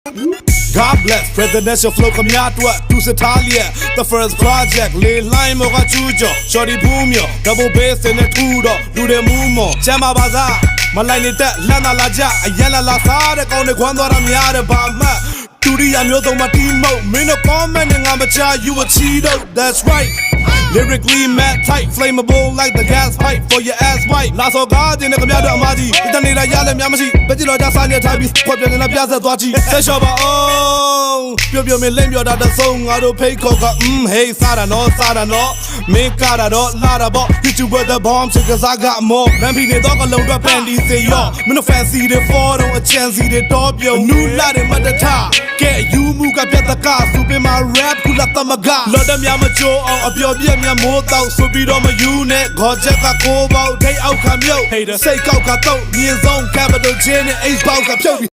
God bless presidential flow ခမရအတွက်သူစထားလျက် the first project လေးလိုင်းမောကချူကျော် shorty boom မြော် double bass နဲ့ထူတော့လူတွေမူးမော်ကျမ်းပါပါစားမလိုက်နေတက်လှမ်းလာကြအရန်လာစားတဲ့ကောင်းတွေခွမ်းသွားတာများတယ်ဘာမှတူရီအမျိုးဆုံးမတီးမို့မင်းတို့ comment နဲ့ငါမချ you a cheato that's right lyrically mad tight flammable like the gas pipe for your ass white လာစောကားတင်တဲ့ခမရတော့အမကြီးတနေ့တိုင်းရလဲများမရှိပဲကြည့်တော့ကြစားနေထိုင်ပြီးခွက်ပြနေတာပြဆက်သွားကြည့်ဆက်လျှော်ပါအောင်ပြောမင်းလိမ့်ပြောတာတဆုံးငါတို့ဖိတ်ခေါ်ကhey စားတာနော်မင်းကားတာတော့လာတာပေါ့ YouTuber the bomb ချက်ကစားကမောလမ်းပြီးနေတော့ကလုံးတော့ပန်ဒီစေရောမင်းတို့ fancy တွေ for တော့အချမ်းစီတွေတော့ပြုံနူးလာတယ်မတထားကဲယူမှုကပြတ်တကားစူပင်မာ rap ကူလာတမကလော်တများမချိုးအောင်အပျော်ပြက်မြတ်မိုးတော့ဆိုပြီးတော့မယူနဲ့ခေါ်ချက်ကကိုပေါက်ဒိတ်အောက်ခါမြုပ်စိတ်ကောက်ကတော့မြင်ဆုံး capital J နဲ့ H box ကဖြုတ်